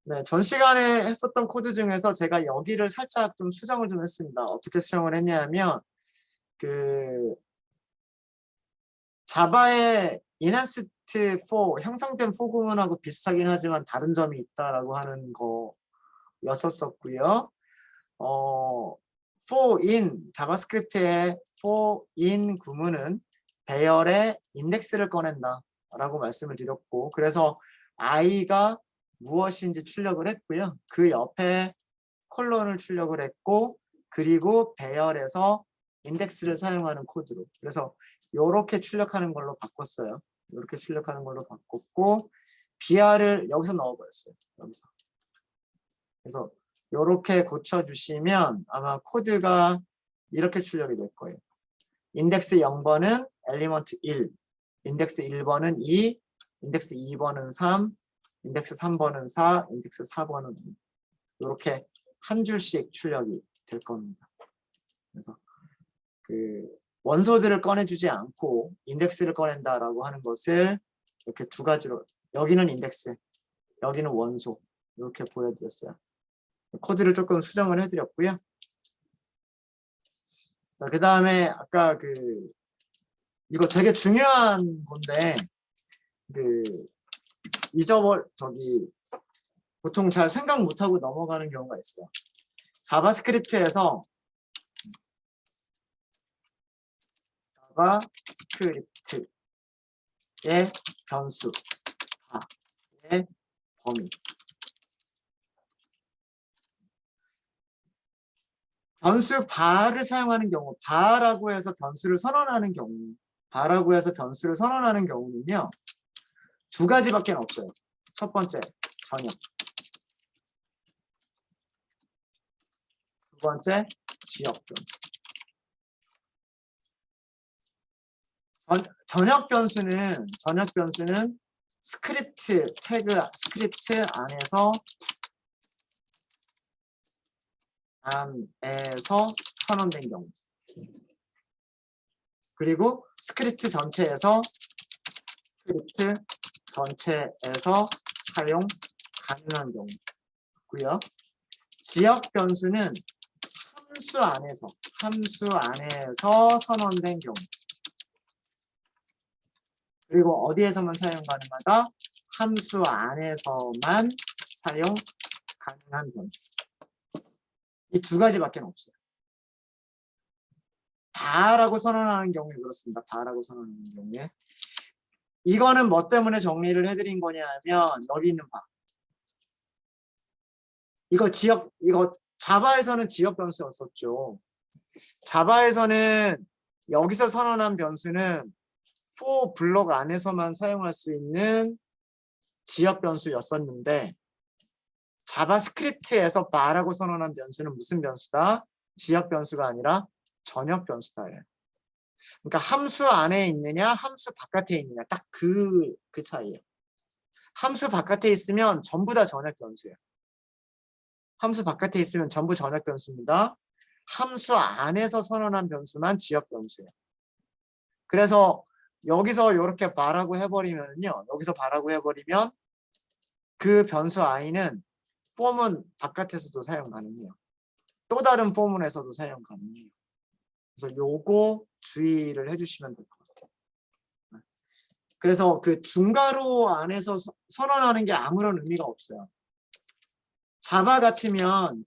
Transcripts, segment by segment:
네, 전 시간에 했었던 코드 중에서 제가 여기를 살짝 좀 수정을 좀 했습니다. 어떻게 수정을 했냐면 그 자바의 enhanced for 형상된 for 구문하고 비슷하긴 하지만 다른 점이 있다라고 하는 거였었고요. for in 자바스크립트의 for in 구문은 배열의 인덱스를 꺼낸다라고 말씀을 드렸고, 그래서 i가 무엇인지 출력을 했고요. 그 옆에 콜론을 출력을 했고, 그리고 배열에서 인덱스를 사용하는 코드로. 그래서 이렇게 출력하는 걸로 바꿨어요. 이렇게 출력하는 걸로 바꿨고, br을 여기서 넣어버렸어요. 여기서. 그래서 이렇게 고쳐주시면 아마 코드가 이렇게 출력이 될 거예요. 인덱스 0번은 엘리먼트 1, 인덱스 1번은 2, 인덱스 2번은 3, 인덱스 3번은 4, 인덱스 4번은 5. 이렇게 한 줄씩 출력이 될 겁니다. 그래서 그 원소들을 꺼내주지 않고 인덱스를 꺼낸다라고 하는 것을 이렇게 두 가지로, 여기는 인덱스, 여기는 원소, 이렇게 보여드렸어요. 코드를 조금 수정을 해드렸고요. 자, 그 다음에 아까 이거 되게 중요한 건데 보통 잘 생각 못하고 넘어가는 경우가 있어요. 자바스크립트에서 자바스크립트의 변수 의 범위, 변수 바를 사용하는 경우, 바라고 해서 변수를 선언하는 경우는요, 두 가지밖에 없어요. 첫 번째, 전역. 두 번째, 지역 변수. 전역 변수는 스크립트 안에서 선언된 경우, 그리고 스크립트 전체에서 사용 가능한 경우고요. 지역 변수는 함수 안에서 선언된 경우, 그리고 어디에서만 사용 가능하다? 함수 안에서만 사용 가능한 변수. 이 두 가지밖에 없어요. 다라고 선언하는 경우에 그렇습니다. 다라고 선언하는 경우에. 이거는 뭐 때문에 정리를 해드린 거냐면 여기 있는 바. 이거 자바에서는 지역 변수였었죠. 자바에서는 여기서 선언한 변수는 for 블록 안에서만 사용할 수 있는 지역 변수였었는데, 자바스크립트에서 바라고 선언한 변수는 무슨 변수다? 지역 변수가 아니라 전역 변수다. 그러니까 함수 안에 있느냐, 함수 바깥에 있느냐, 딱 그 차이예요. 함수 바깥에 있으면 전부 다 전역 변수예요. 함수 바깥에 있으면 전부 전역 변수입니다. 함수 안에서 선언한 변수만 지역 변수예요. 그래서 여기서 이렇게 바라고 해버리면요, 그 변수 i는 폼은 바깥에서도 사용 가능해요. 또 다른 폼문에서도 사용 가능해요. 그래서 요거 주의를 해주시면 될 것 같아요. 그래서 그 중괄호 안에서 선언하는 게 아무런 의미가 없어요. 자바 같으면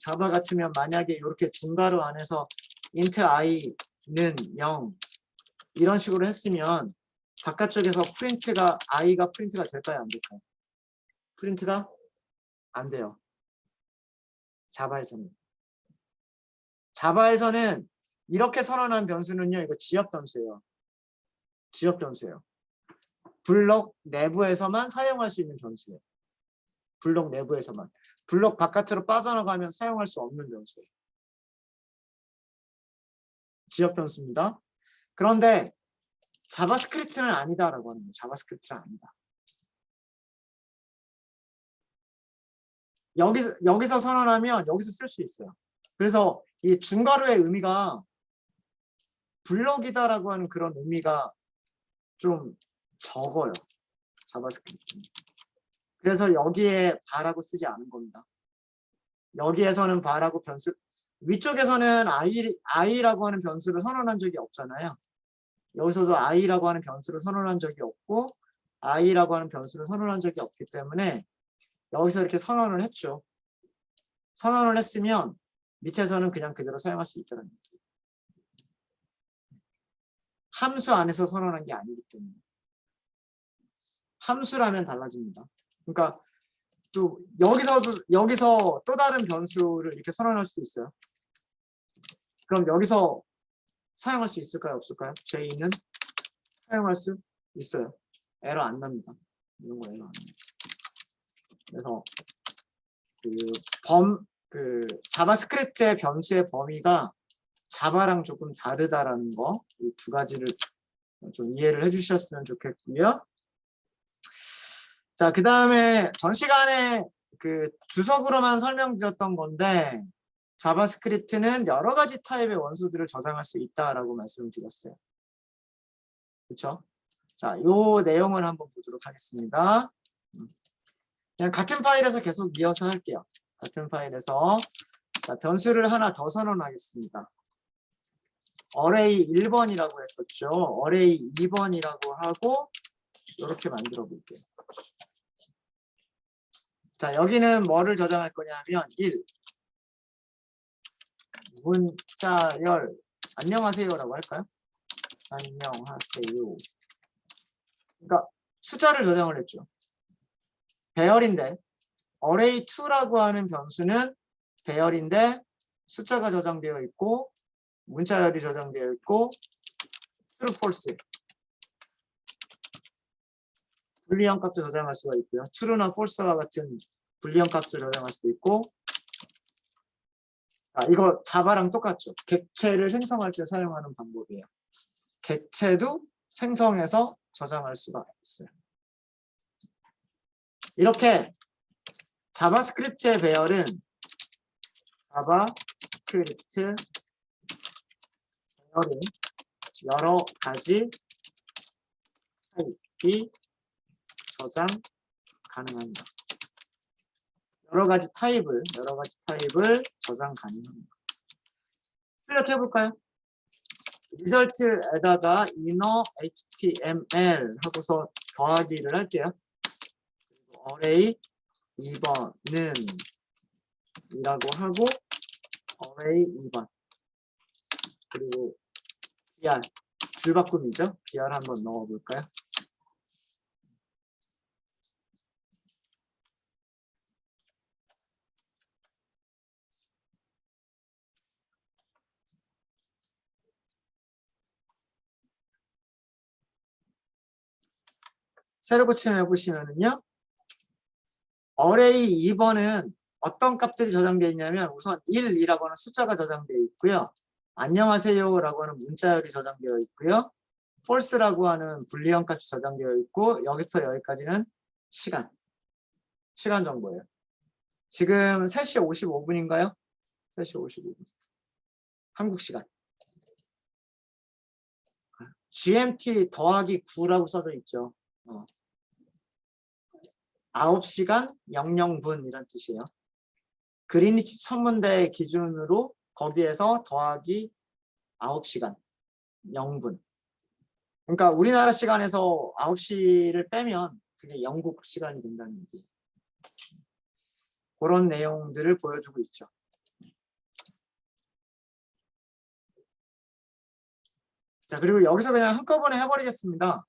만약에 이렇게 중괄호 안에서 int i는 0 이런 식으로 했으면 바깥쪽에서 i가 프린트가 될까요, 안 될까요? 프린트가 안 돼요. 자바에서는 이렇게 선언한 변수는요, 이거 지역 변수예요. 블록 내부에서만 사용할 수 있는 변수예요. 블록 내부에서만. 블록 바깥으로 빠져나가면 사용할 수 없는 변수예요. 지역 변수입니다. 그런데 자바스크립트는 아니다라고 하는 거예요. 자바스크립트는 아니다. 여기서 선언하면 여기서 쓸 수 있어요. 그래서 이 중괄호의 의미가 블록이다라고 하는 그런 의미가 좀 적어요. 자바스크립트는. 그래서 여기에 바라고 쓰지 않은 겁니다. 여기에서는 바라고 변수, 위쪽에서는 i라고 하는 변수를 선언한 적이 없잖아요. 여기서도 i라고 하는 변수를 선언한 적이 없고 i라고 하는 변수를 선언한 적이 없기 때문에 여기서 이렇게 선언을 했죠. 선언을 했으면 밑에서는 그냥 그대로 사용할 수 있다는 얘기예요. 함수 안에서 선언한 게 아니기 때문에. 함수라면 달라집니다. 그러니까 또 여기서 또 다른 변수를 이렇게 선언할 수도 있어요. 그럼 여기서 사용할 수 있을까요? 없을까요? J는 사용할 수 있어요. 에러 안 납니다. 이런 거 에러 안 납니다. 그래서 그 자바스크립트의 변수의 범위가 자바랑 조금 다르다라는 거, 이 두 가지를 좀 이해를 해주셨으면 좋겠고요. 자, 그 다음에 전 시간에 그 주석으로만 설명드렸던 건데 자바스크립트는 여러 가지 타입의 원소들을 저장할 수 있다라고 말씀을 드렸어요. 그렇죠? 자, 요 내용을 한번 보도록 하겠습니다. 그냥 같은 파일에서 계속 이어서 할게요. 같은 파일에서 자, 변수를 하나 더 선언하겠습니다. array 1번이라고 했었죠. array 2번이라고 하고 이렇게 만들어 볼게요. 자, 여기는 뭐를 저장할 거냐면 1. 문자열 안녕하세요라고 할까요? 안녕하세요. 그러니까 숫자를 저장을 했죠. 배열인데 array2라고 하는 변수는 배열인데 숫자가 저장되어 있고 문자열이 저장되어 있고 true, false 불리한 값도 저장할 수가 있고요. true나 false와 같은 불리한 값을 저장할 수도 있고 자, 이거 자바랑 똑같죠. 객체를 생성할 때 사용하는 방법이에요. 객체도 생성해서 저장할 수가 있어요. 이렇게 자바스크립트의 배열은 자바스크립트 배열은 여러 가지 타입이 저장 가능합니다. 여러 가지 타입을 저장 가능합니다. 출력해 볼까요? 리절트에다가 inner html 하고서 더하기를 할게요. 그리고 array 2번은 이라고 하고 array 2번 그리고 br 줄바꿈이죠. br 한번 넣어 볼까요? 새로 고침해 보시면은요. array 2번은 어떤 값들이 저장되어 있냐면 우선 1이라고 하는 숫자가 저장되어 있고요. 안녕하세요라고 하는 문자열이 저장되어 있고요. false라고 하는 불리한 값이 저장되어 있고 여기서 여기까지는 시간 정보예요. 지금 3시 55분인가요? 3시 55분. 한국 시간. GMT 더하기 9라고 써져 있죠. 9시간 00분 이란 뜻이에요. 그리니치 천문대 기준으로 거기에서 더하기 9시간 0분. 그러니까 우리나라 시간에서 9시를 빼면 그게 영국 시간이 된다는 얘기. 그런 내용들을 보여주고 있죠. 자, 그리고 여기서 그냥 한꺼번에 해버리겠습니다.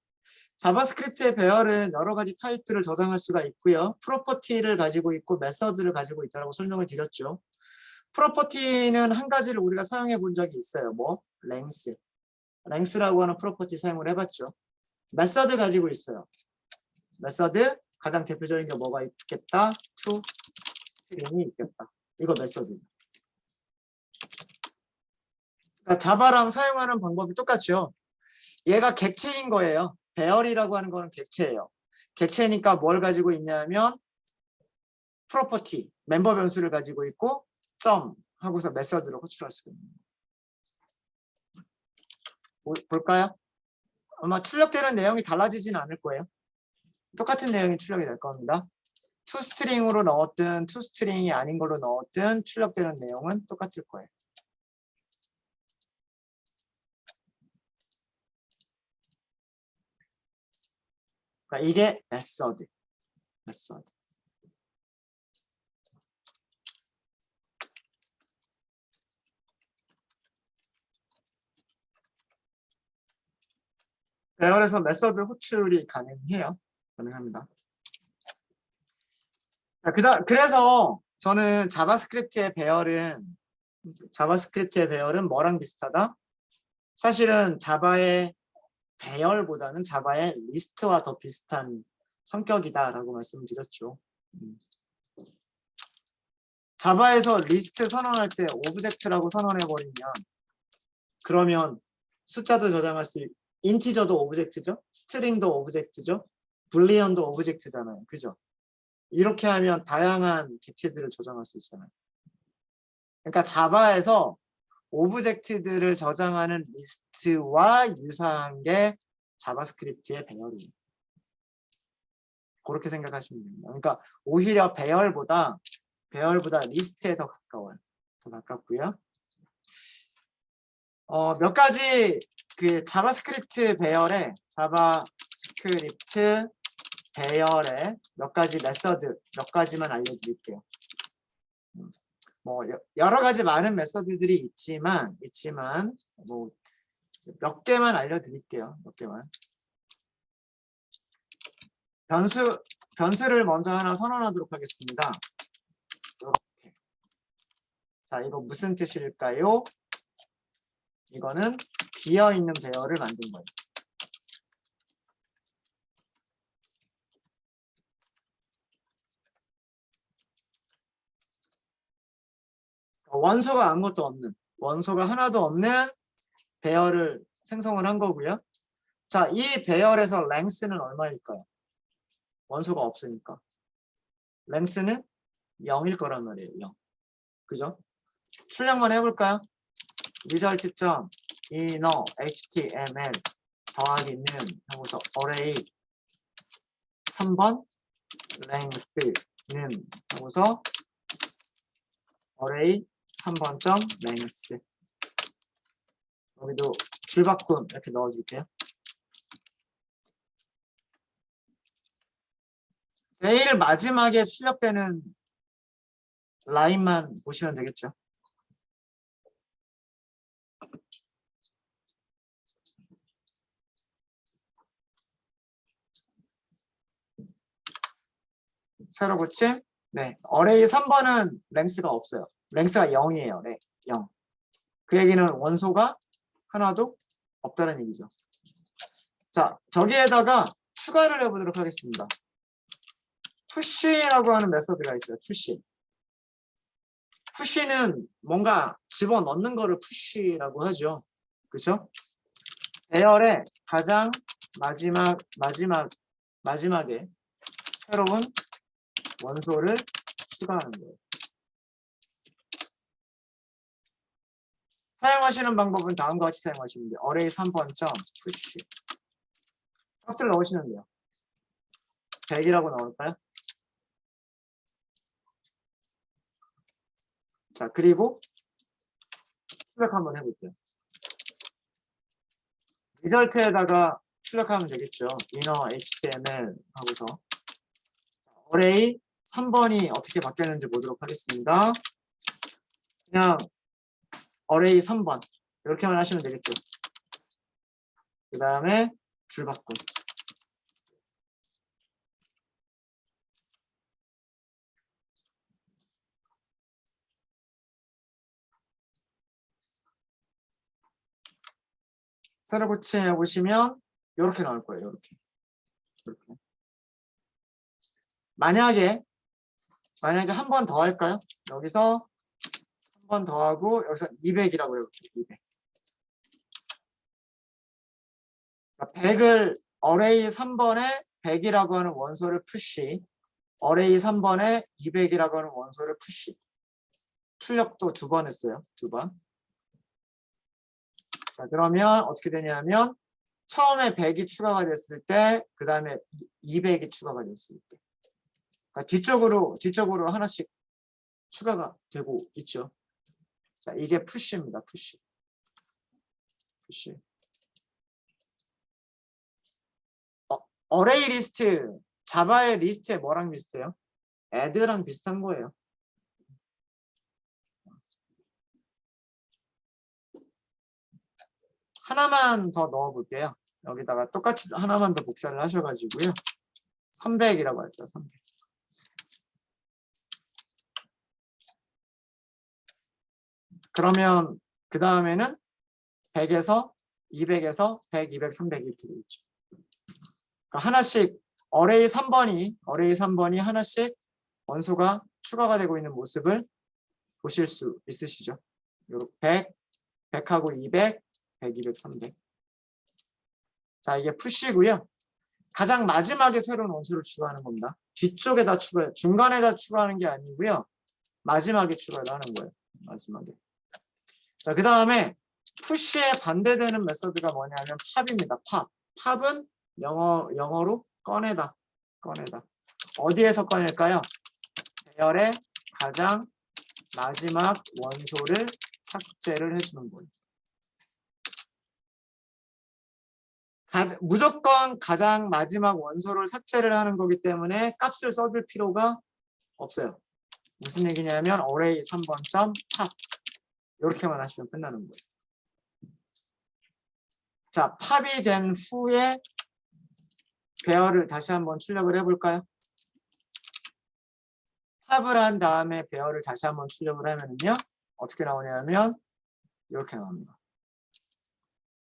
자바스크립트의 배열은 여러 가지 타입들을 저장할 수가 있고요. 프로퍼티를 가지고 있고 메서드를 가지고 있다고 설명을 드렸죠. 프로퍼티는 한 가지를 우리가 사용해 본 적이 있어요. 뭐? 랭스라고 하는 프로퍼티 사용을 해봤죠. 메서드 가지고 있어요. 메서드 가장 대표적인 게 뭐가 있겠다? to 스트링이 있겠다. 이거 메서드. 그러니까 자바랑 사용하는 방법이 똑같죠. 얘가 객체인 거예요. 배열이라고 하는 거는 객체예요. 객체니까 뭘 가지고 있냐면 프로퍼티, 멤버 변수를 가지고 있고 점 하고서 메서드로 호출할 수가 있는 거예요. 볼까요? 아마 출력되는 내용이 달라지진 않을 거예요. 똑같은 내용이 출력이 될 겁니다. 투스트링으로 넣었든 투스트링이 아닌 걸로 넣었든 출력되는 내용은 똑같을 거예요. 그러니까 이게 메서드. 배열에서 메서드 호출이 가능해요. 가능합니다. 자, 그래서 저는 자바스크립트의 배열은 뭐랑 비슷하다? 사실은 자바의 배열보다는 자바의 리스트와 더 비슷한 성격이다라고 말씀드렸죠. 자바에서 리스트 선언할 때 오브젝트라고 선언해버리면 그러면 숫자도 저장할 수 있고 인티저도 오브젝트죠. 스트링도 오브젝트죠. 불리언도 오브젝트잖아요. 그죠? 이렇게 하면 다양한 객체들을 저장할 수 있잖아요. 그러니까 자바에서 오브젝트들을 저장하는 리스트와 유사한 게 자바스크립트의 배열이에요. 그렇게 생각하시면 됩니다. 그러니까 오히려 배열보다 리스트에 더 가까워요. 더 가깝고요. 몇 가지 그 자바스크립트 배열에 몇 가지 메서드 몇 가지만 알려드릴게요. 뭐 여러 가지 많은 메서드들이 있지만 뭐 몇 개만 알려드릴게요. 몇 개만. 변수를 먼저 하나 선언하도록 하겠습니다. 이렇게. 자, 이거 무슨 뜻일까요? 이거는 비어있는 배열을 만든 거예요. 원소가 아무것도 없는, 원소가 하나도 없는 배열을 생성을 한 거고요. 자, 이 배열에서 랭스는 얼마일까요? 원소가 없으니까. 랭스는 0일 거란 말이에요. 0. 그죠? 출력만 해볼까요? result.inner html 더하기 는 하고서 array 3번 length는 하고서 array 3번 점 length 여기도 줄바꿈 이렇게 넣어줄게요. 제일 마지막에 출력되는 라인만 보시면 되겠죠. 새로 고침. 네, 어레이 3번은 랭스가 없어요. 랭스가 0이에요. 네, 0. 그 얘기는 원소가 하나도 없다는 얘기죠. 자, 저기에다가 추가를 해보도록 하겠습니다. 푸시라고 하는 메서드가 있어요. 푸시는 뭔가 집어넣는 거를 푸시라고 하죠. 그렇죠? 배열의 가장 마지막에 새로운 원소를 추가하는 거예요. 사용하시는 방법은 다음과 같이 사용하시면 돼요. array 3번 점 push 값을 넣으시면 돼요. 100이라고 넣을까요? 자, 그리고 출력 한번 해볼게요. 리절트에다가 출력하면 되겠죠. inner html 하고서 array 3번이 어떻게 바뀌었는지 보도록 하겠습니다. 그냥 array 3번 이렇게만 하시면 되겠죠. 그 다음에 줄바꿈. 새로 고침해 보시면 이렇게 나올 거예요. 이렇게. 만약에 한 번 더 할까요? 여기서 한 번 더 하고 여기서 200이라고 해볼게요. 200. 100을 array 3번에 100이라고 하는 원소를 푸시, array 3번에 200이라고 하는 원소를 푸시. 출력도 2번 했어요. 2번. 자, 그러면 어떻게 되냐면 처음에 100이 추가가 됐을 때, 그 다음에 200이 추가가 됐을 때. 뒤쪽으로 하나씩 추가가 되고 있죠. 자, 이게 푸시입니다. 푸시. 어레이 리스트, 자바의 리스트에 뭐랑 비슷해요? add랑 비슷한 거예요. 하나만 더 넣어 볼게요. 여기다가 똑같이 하나만 더 복사를 하셔가지고요. 300이라고 할게요. 300. 그러면 그 다음에는 100에서 200에서 100, 200, 300 이렇게 되어 있죠. 그러니까 하나씩 어레이 3번이 하나씩 원소가 추가가 되고 있는 모습을 보실 수 있으시죠. 100, 100하고 200, 100, 200, 300. 자, 이게 푸시고요. 가장 마지막에 새로운 원소를 추가하는 겁니다. 뒤쪽에다 추가해요. 중간에다 추가하는 게 아니고요. 마지막에 추가를 하는 거예요. 마지막에. 자, 그 다음에 푸시에 반대되는 메서드가 뭐냐면 팝입니다. 팝. 팝은 영어로 꺼내다. 어디에서 꺼낼까요? 배열의 가장 마지막 원소를 삭제를 해주는 거예요. 무조건 가장 마지막 원소를 삭제를 하는 거기 때문에 값을 써줄 필요가 없어요. 무슨 얘기냐면 array 3번 점 팝 이렇게만 하시면 끝나는 거예요. 자, 팝이 된 후에 배열을 다시 한번 출력을 해볼까요? 팝을 한 다음에 배열을 다시 한번 출력을 하면요 어떻게 나오냐면 이렇게 나옵니다.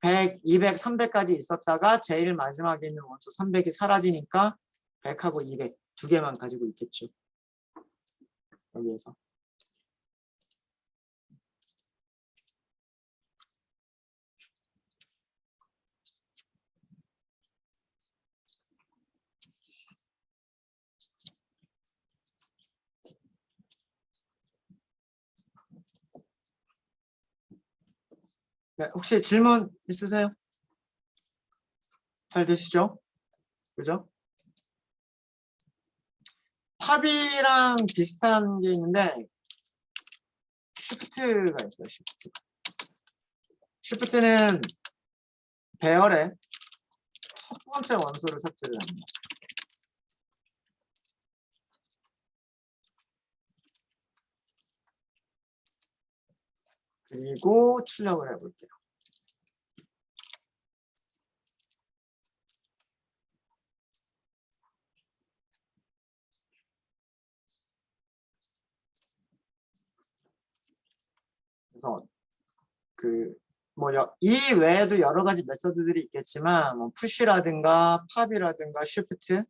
100, 200, 300까지 있었다가 제일 마지막에 있는 원소 300이 사라지니까 100하고 200 두 개만 가지고 있겠죠. 여기에서. 네, 혹시 질문 있으세요? 잘 되시죠? 그죠? 팝이랑 비슷한 게 있는데 쉬프트가 있어요. 쉬프트는 배열의 첫 번째 원소를 삭제를 합니다. 그리고 출력을 해볼게요. 그래서 이 외에도 여러 가지 메서드들이 있겠지만 푸시라든가 팝이라든가 쉬프트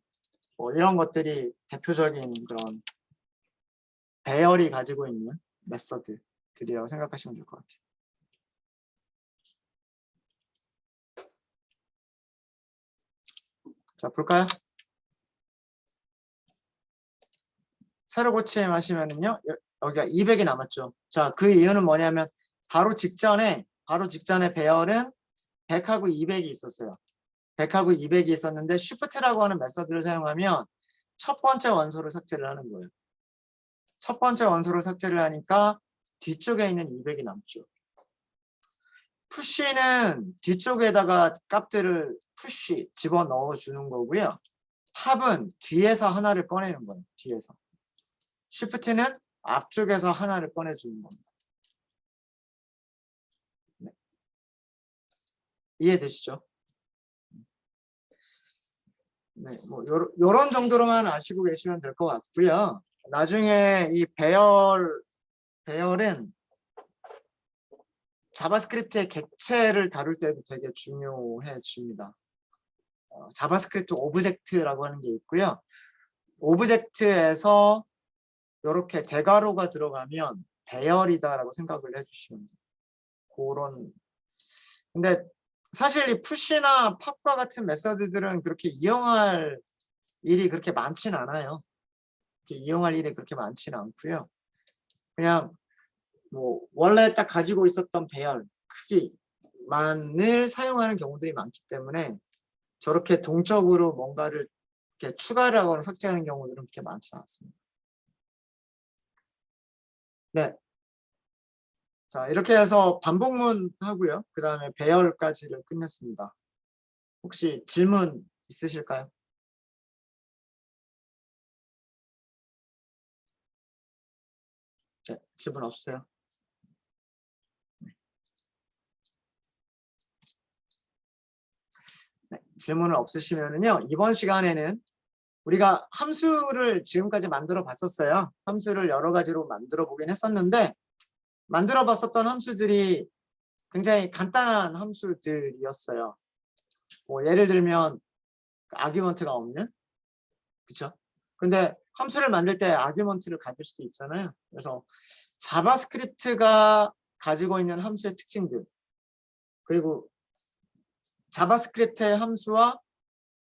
이런 것들이 대표적인 그런 배열이 가지고 있는 메서드들이라고 생각하시면 될 것 같아요. 자, 볼까요? 새로 고침하시면은요, 여기가 200이 남았죠. 자, 그 이유는 뭐냐면 바로 직전에 배열은 100하고 200이 있었어요. 100하고 200이 있었는데 쉬프트라고 하는 메서드를 사용하면 첫 번째 원소를 삭제를 하는 거예요. 첫 번째 원소를 삭제를 하니까 뒤쪽에 있는 200이 남죠. 푸시는 뒤쪽에다가 값들을 집어넣어 주는 거고요. 팝은 뒤에서 하나를 꺼내는 거예요. 뒤에서. 쉬프트는 앞쪽에서 하나를 꺼내주는 겁니다. 네. 이해되시죠? 네, 요런 정도로만 아시고 계시면 될 것 같고요. 나중에 이 배열은 자바스크립트의 객체를 다룰 때도 되게 중요해집니다. 자바스크립트 오브젝트라고 하는 게 있고요. 오브젝트에서 이렇게 대괄호가 들어가면 배열이다라고 생각을 해주시면 돼요. 그런. 근데 사실 이 푸시나 팝과 같은 메서드들은 그렇게 이용할 일이 그렇게 많지는 않아요. 이용할 일이 그렇게 많지는 않고요. 그냥 원래 딱 가지고 있었던 배열 크기만을 사용하는 경우들이 많기 때문에 저렇게 동적으로 뭔가를 이렇게 추가를 하거나 삭제하는 경우들은 그렇게 많지 않습니다. 네. 자, 이렇게 해서 반복문 하고요. 그 다음에 배열까지를 끝냈습니다. 혹시 질문 있으실까요? 네, 질문 없어요. 네, 질문은 없으시면은요. 이번 시간에는 우리가 함수를 지금까지 만들어 봤었어요. 함수를 여러 가지로 만들어 보긴 했었는데 만들어 봤었던 함수들이 굉장히 간단한 함수들이었어요. 뭐 예를 들면 아규먼트가 없는, 그렇죠? 근데 함수를 만들 때 아규먼트를 가질 수도 있잖아요. 그래서 자바스크립트가 가지고 있는 함수의 특징들, 그리고 자바스크립트의 함수와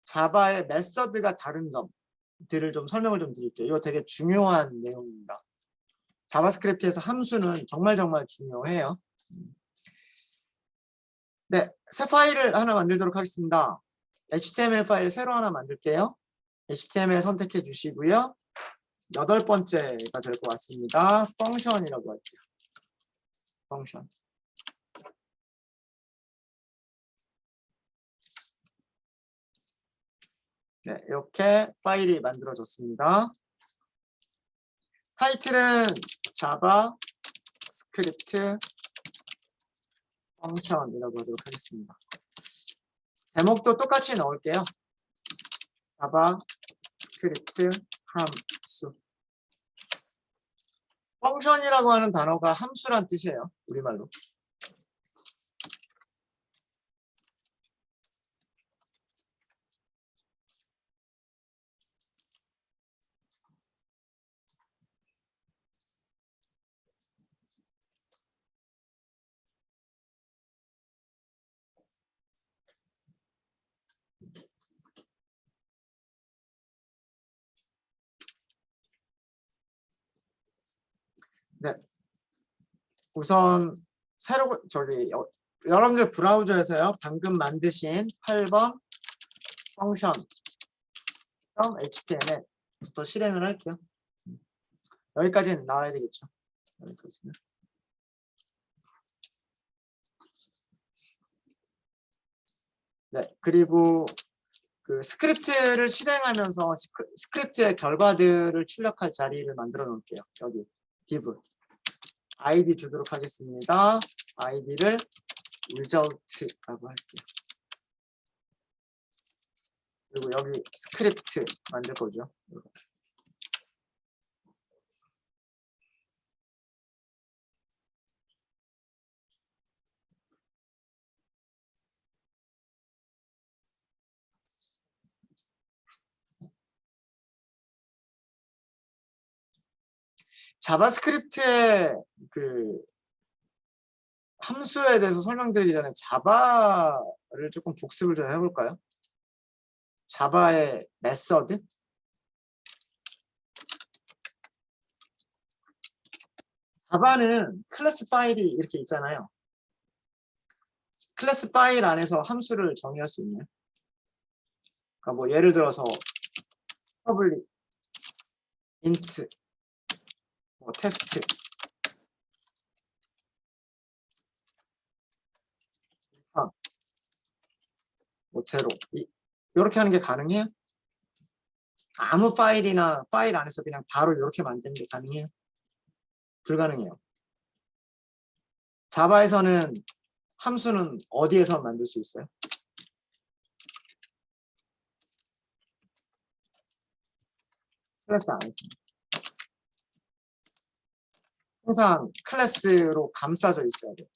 자바의 메서드가 다른 점들을 좀 설명을 좀 드릴게요. 이거 되게 중요한 내용입니다. 자바스크립트에서 함수는 정말 중요해요. 네, 새 파일을 하나 만들도록 하겠습니다. HTML 파일 새로 하나 만들게요. HTML 선택해 주시고요. 8번째가 될 것 같습니다. 펑션이라고 할게요. 펑션. 네, 이렇게 파일이 만들어졌습니다. 타이틀은 자바스크립트 펑션이라고 하도록 하겠습니다. 제목도 똑같이 넣을게요. 자바스크립트 함수. 펑션이라고 하는 단어가 함수란 뜻이에요. 우리말로. 네. 우선 새로 여러분들 브라우저에서요. 방금 만드신 8번 function.html부터 실행을 할게요. 여기까지는 나와야 되겠죠. 여기까지는. 네. 그리고 그 스크립트를 실행하면서 스크립트의 결과들을 출력할 자리를 만들어 놓을게요. 여기 div id 주도록 하겠습니다. id를 result라고 할게요. 그리고 여기 스크립트 만들 거죠. 이렇게. 자바스크립트의 그 함수에 대해서 설명드리기 전에 자바를 조금 복습을 좀 해볼까요? 자바의 메서드. 자바는 클래스 파일이 이렇게 있잖아요. 클래스 파일 안에서 함수를 정의할 수 있는. 그러니까 뭐 예를 들어서 public, int, 뭐 테스트, 뭐 제로 이렇게 하는 게 가능해요? 아무 파일이나 파일 안에서 그냥 바로 이렇게 만드는 게 가능해요? 불가능해요. 자바에서는 함수는 어디에서 만들 수 있어요? 클래스 안에서. 항상 클래스로 감싸져 있어야 돼요.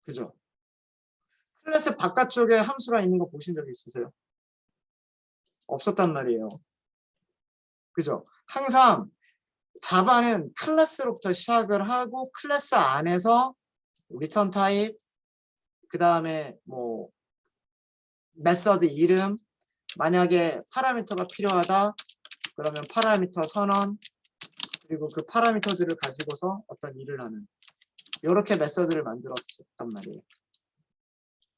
그죠? 클래스 바깥쪽에 함수가 있는 거 보신 적 있으세요? 없었단 말이에요. 그죠? 항상 자바는 클래스로부터 시작을 하고 클래스 안에서 리턴 타입, 그 다음에 뭐 메서드 이름, 만약에 파라미터가 필요하다 그러면 파라미터 선언, 그리고 그 파라미터들을 가지고서 어떤 일을 하는 이렇게 메서드를 만들었단 말이에요.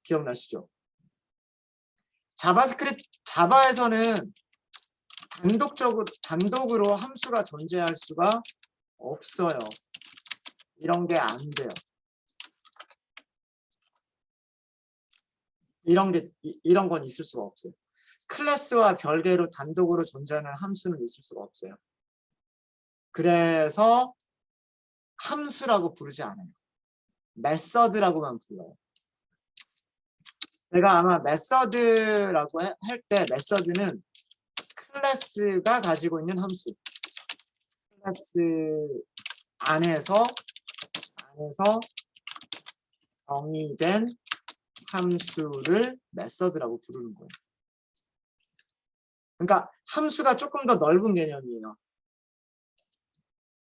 기억나시죠? 자바에서는 단독으로 함수가 존재할 수가 없어요. 이런 게 안 돼요. 이런 건 있을 수가 없어요. 클래스와 별개로 단독으로 존재하는 함수는 있을 수가 없어요. 그래서 함수라고 부르지 않아요. 메서드라고만 불러요. 제가 아마 메서드라고 할 때 메서드는 클래스가 가지고 있는 함수. 클래스 안에서 정의된 함수를 메서드라고 부르는 거예요. 그러니까 함수가 조금 더 넓은 개념이에요.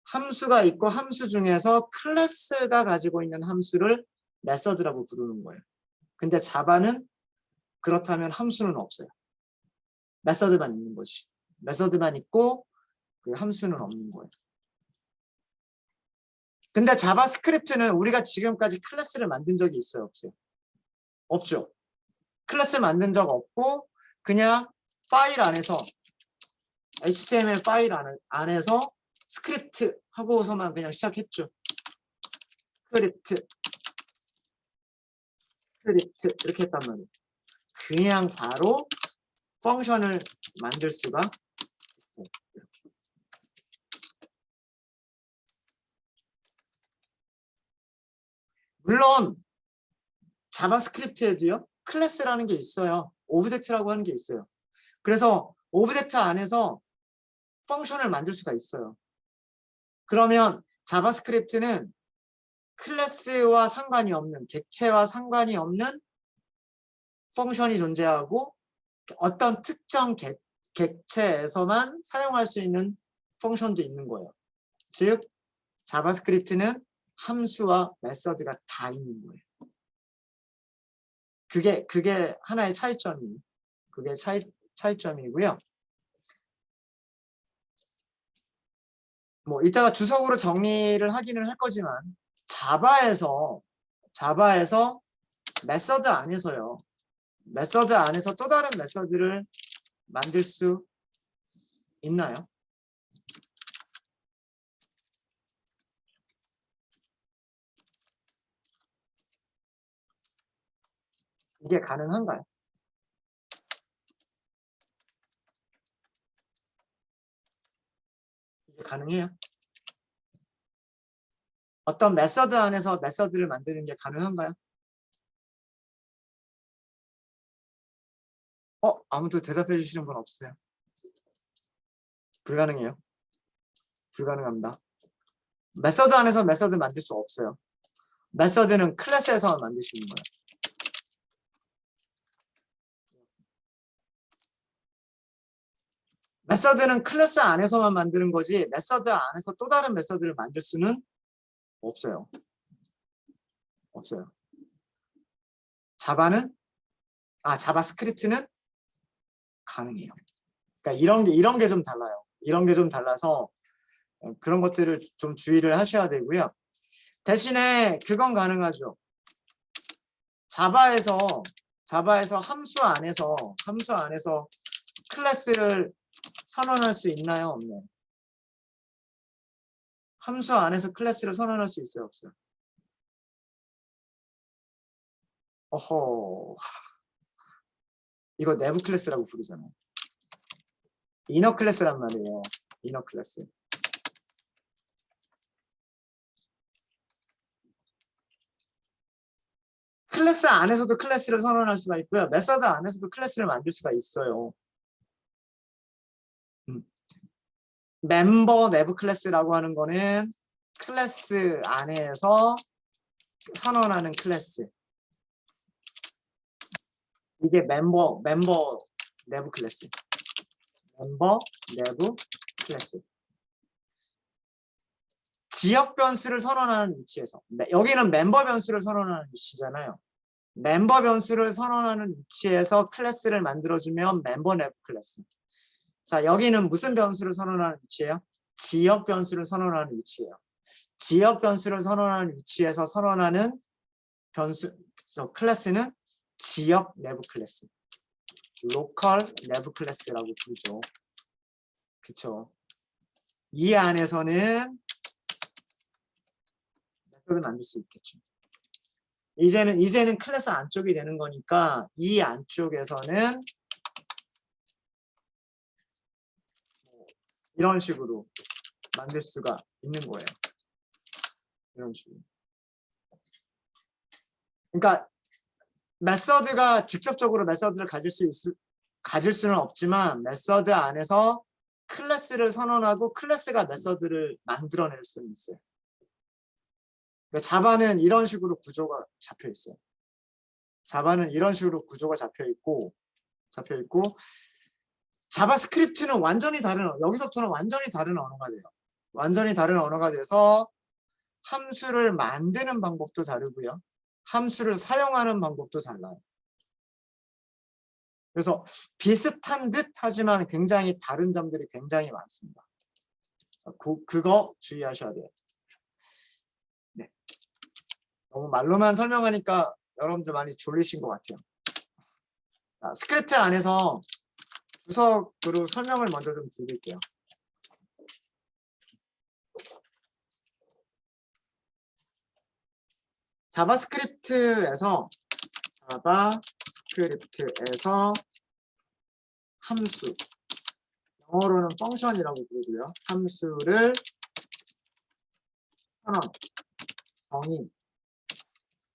함수가 있고 함수 중에서 클래스가 가지고 있는 함수를 메서드라고 부르는 거예요. 근데 자바는 그렇다면 함수는 없어요. 메서드만 있는 거지. 메서드만 있고 그 함수는 없는 거예요. 근데 자바스크립트는 우리가 지금까지 클래스를 만든 적이 있어요? 없어요? 없죠. 클래스 만든 적 없고 그냥 파일 안에서 HTML 파일 안에서 스크립트 하고서만 그냥 시작했죠. 스크립트 이렇게 했단 말이에요. 그냥 바로 펑션을 만들 수가 있어요. 이렇게. 물론 자바스크립트에도요 클래스라는 게 있어요. 오브젝트라고 하는 게 있어요. 그래서 오브젝트 안에서 펑션을 만들 수가 있어요. 그러면 자바스크립트는 클래스와 상관이 없는, 객체와 상관이 없는 펑션이 존재하고 어떤 특정 객체에서만 사용할 수 있는 펑션도 있는 거예요. 즉 자바스크립트는 함수와 메서드가 다 있는 거예요. 그게 하나의 차이점이, 그게 차이점이고요. 뭐 이따가 주석으로 정리를 하기는 할 거지만 자바에서 메서드 안에서요. 메서드 안에서 또 다른 메서드를 만들 수 있나요? 이게 가능한가요? 이게 가능해요? 어떤 메서드 안에서 메서드를 만드는 게 가능한가요? 아무도 대답해 주시는 분 없으세요? 불가능해요. 불가능합니다. 메서드 안에서 메서드 만들 수 없어요. 메서드는 클래스에서만 만들 수 있는 거예요. 메서드는 클래스 안에서만 만드는 거지 메서드 안에서 또 다른 메서드를 만들 수는 없어요. 없어요. 자바스크립트는 가능해요. 그러니까 이런 게 좀 달라요. 이런 게 좀 달라서 그런 것들을 좀 주의를 하셔야 되고요. 대신에 그건 가능하죠. 자바에서 함수 안에서 클래스를 선언할 수 있나요? 없나요? 함수 안에서 클래스를 선언할 수 있어요? 없어요? 어허. 이거 내부 클래스라고 부르잖아요. 이너 클래스란 말이에요. 이너 클래스. 클래스 안에서도 클래스를 선언할 수가 있고요. 메서드 안에서도 클래스를 만들 수가 있어요. 멤버 내부 클래스라고 하는 거는 클래스 안에서 선언하는 클래스. 이게 멤버 내부 클래스. 멤버 내부 클래스. 지역 변수를 선언하는 위치에서. 여기는 멤버 변수를 선언하는 위치잖아요. 멤버 변수를 선언하는 위치에서 클래스를 만들어주면 멤버 내부 클래스. 자, 여기는 무슨 변수를 선언하는 위치예요? 지역 변수를 선언하는 위치예요. 지역 변수를 선언하는 위치에서 선언하는 클래스는 지역 내부 클래스. 로컬 내부 클래스라고 부르죠. 그쵸? 이 안에서는 메서드 만들 수 있겠죠. 이제는 클래스 안쪽이 되는 거니까 이 안쪽에서는 이런 식으로 만들 수가 있는 거예요. 이런 식으로. 그러니까 메서드가 직접적으로 메서드를 가질 수는 없지만 메서드 안에서 클래스를 선언하고 클래스가 메서드를 만들어낼 수는 있어요. 그러니까 자바는 이런 식으로 구조가 잡혀 있어요. 자바는 이런 식으로 구조가 잡혀 있고 자바스크립트는 완전히 다른 여기서부터는 완전히 다른 언어가 돼요. 완전히 다른 언어가 돼서 함수를 만드는 방법도 다르고요. 함수를 사용하는 방법도 달라요. 그래서 비슷한 듯 하지만 굉장히 다른 점들이 굉장히 많습니다. 그거 주의하셔야 돼요. 네. 너무 말로만 설명하니까 여러분들 많이 졸리신 것 같아요. 자, 스크립트 안에서 주석으로 설명을 먼저 좀 드릴게요. 자바스크립트에서 함수, 영어로는 펑션이라고 부르고요. 함수를 선언, 정의,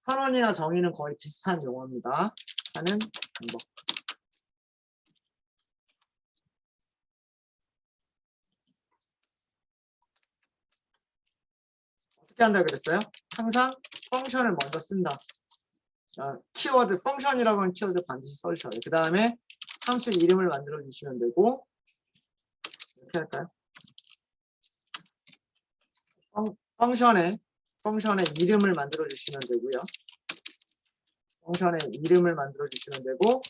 선언이나 정의는 거의 비슷한 용어입니다. 하는 방법. 어떻게 한다 그랬어요? 항상 펑션을 먼저 쓴다. 키워드, 펑션이라고 하는 키워드 반드시 써주셔야 돼요. 그 다음에 함수 이름을 만들어 주시면 되고, 이렇게 할까요? 펑션의 이름을 만들어 주시면 되고요. 펑션의 이름을 만들어 주시면 되고,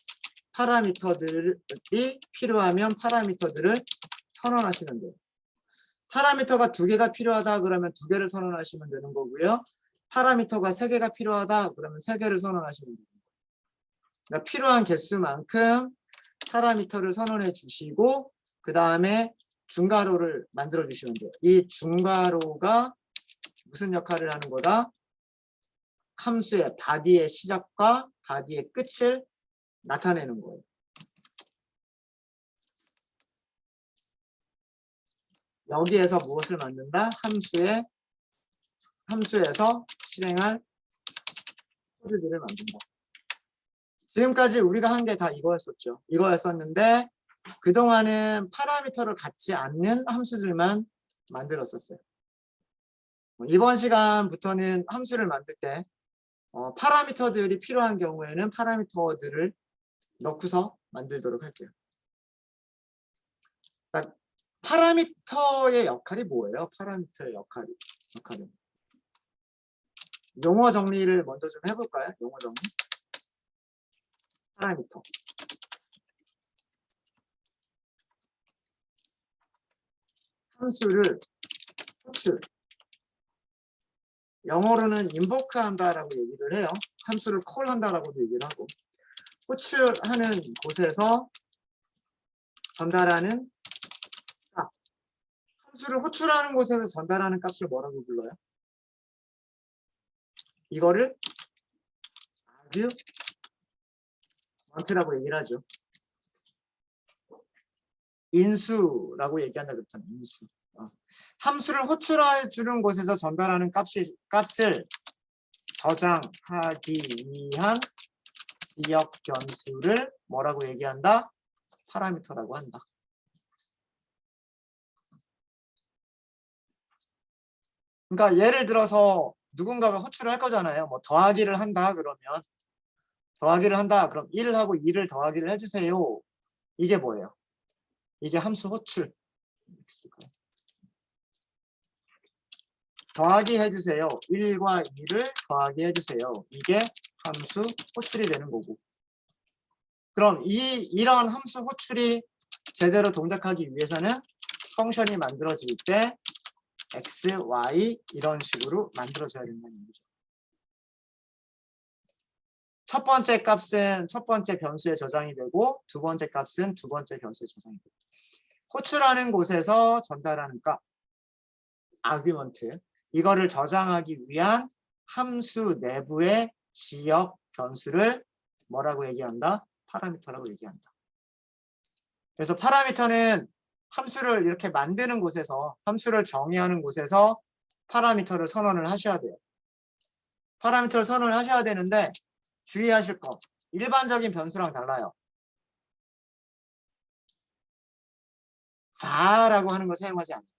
파라미터들이 필요하면 파라미터들을 선언하시면 돼요. 파라미터가 2개가 필요하다 그러면 2개를 선언하시면 되는 거고요. 파라미터가 3개가 필요하다 그러면 3개를 선언하시면 됩니다. 그러니까 필요한 개수만큼 파라미터를 선언해 주시고 그 다음에 중괄호를 만들어 주시면 돼요. 이 중괄호가 무슨 역할을 하는 거다? 함수의 바디의 시작과 바디의 끝을 나타내는 거예요. 여기에서 무엇을 만든다? 함수에서 실행할 코드들을 만든다. 지금까지 우리가 한 게 다 이거였었죠. 이거였었는데 그동안은 파라미터를 갖지 않는 함수들만 만들었었어요. 이번 시간부터는 함수를 만들 때 파라미터들이 필요한 경우에는 파라미터들을 넣고서 만들도록 할게요. 자, 파라미터의 역할이 뭐예요? 파라미터의 역할은 용어 정리를 먼저 좀 해볼까요? 용어 정리. 파라미터. 함수를 호출. 영어로는 invoke 한다라고 얘기를 해요. 함수를 call 한다라고도 얘기를 하고. 호출하는 곳에서 전달하는 값. 함수를 호출하는 곳에서 전달하는 값을 뭐라고 불러요? 이거를 argument라고 얘기를 하죠. 인수라고 얘기한다 그랬잖아요. 인수. 함수를 호출해 주는 곳에서 전달하는 값을 저장하기 위한 지역 변수를 뭐라고 얘기한다? 파라미터라고 한다. 그러니까 예를 들어서 누군가가 호출을 할 거잖아요. 뭐 더하기를 한다 그러면 그럼 1하고 2를 더하기를 해주세요. 이게 뭐예요? 이게 함수 호출. 더하기 해주세요. 1과 2를 더하기 해주세요. 이게 함수 호출이 되는 거고. 그럼 이런 함수 호출이 제대로 동작하기 위해서는 펑션이 만들어질 때 x, y 이런 식으로 만들어져야 된다는 얘기죠. 첫 번째 값은 첫 번째 변수에 저장이 되고 두 번째 값은 두 번째 변수에 저장이 되고 호출하는 곳에서 전달하는 값 아규먼트 이거를 저장하기 위한 함수 내부의 지역 변수를 뭐라고 얘기한다? 파라미터라고 얘기한다. 그래서 파라미터는 함수를 이렇게 만드는 곳에서 함수를 정의하는 곳에서 파라미터를 선언을 하셔야 돼요. 파라미터를 선언을 하셔야 되는데 주의하실 거 일반적인 변수랑 달라요. 다라고 하는 걸 사용하지 않아요.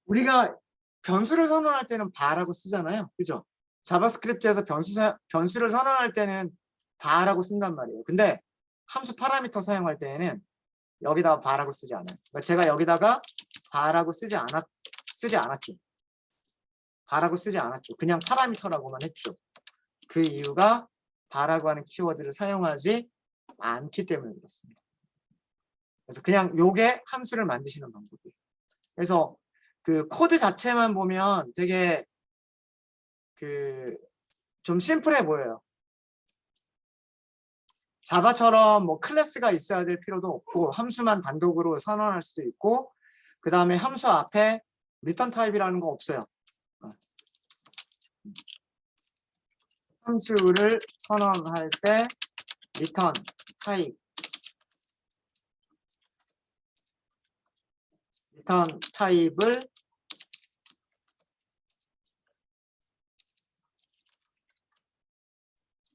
우리가 변수를 선언할 때는 바라고 쓰잖아요. 그죠? 자바스크립트에서 변수를 선언할 때는 바라고 쓴단 말이에요. 근데 함수 파라미터 사용할 때에는 여기다가 바라고 쓰지 않아요. 그러니까 제가 여기다가 바라고 쓰지 않았죠. 바라고 쓰지 않았죠. 그냥 파라미터라고만 했죠. 그 이유가 바라고 하는 키워드를 사용하지 않기 때문에 그렇습니다. 그래서 그냥 요게 함수를 만드시는 방법이에요. 그래서 그 코드 자체만 보면 되게 그 좀 심플해 보여요. 자바처럼 뭐 클래스가 있어야 될 필요도 없고 함수만 단독으로 선언할 수도 있고 그 다음에 함수 앞에 리턴 타입이라는 거 없어요. 함수를 선언할 때 리턴 타입을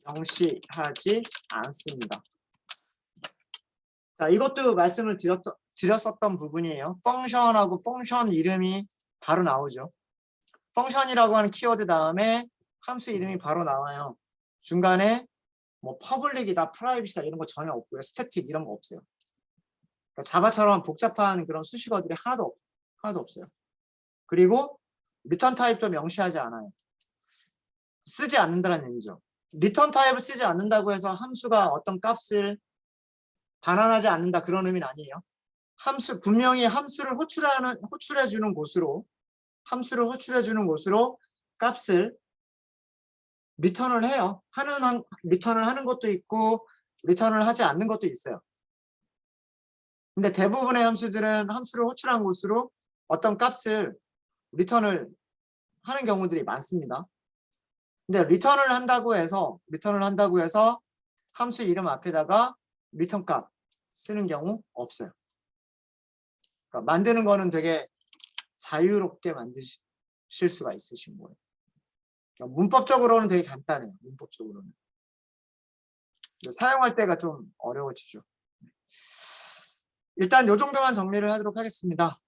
명시하지 않습니다. 자, 이것도 말씀을 드렸었던 부분이에요. 펑션하고 펑션 이름이 바로 나오죠. 펑션이라고 하는 키워드 다음에 함수 이름이 바로 나와요. 중간에 뭐 퍼블릭이다, 프라이빗이다 이런 거 전혀 없고요. 스태틱 이런 거 없어요. 그러니까 자바처럼 복잡한 그런 수식어들이 하나도 없어요. 그리고 리턴 타입도 명시하지 않아요. 쓰지 않는다는 얘기죠. 리턴 타입을 쓰지 않는다고 해서 함수가 어떤 값을 반환하지 않는다 그런 의미는 아니에요. 분명히 함수를 호출해 주는 곳으로 값을 리턴을 해요. 리턴을 하는 것도 있고 리턴을 하지 않는 것도 있어요. 근데 대부분의 함수들은 함수를 호출한 곳으로 어떤 값을 리턴을 하는 경우들이 많습니다. 근데 리턴을 한다고 해서 함수 이름 앞에다가 리턴 값 쓰는 경우 없어요. 그러니까 만드는 거는 되게 자유롭게 만드실 수가 있으신 거예요. 그러니까 문법적으로는 되게 간단해요. 문법적으로는. 사용할 때가 좀 어려워지죠. 일단 이 정도만 정리를 하도록 하겠습니다.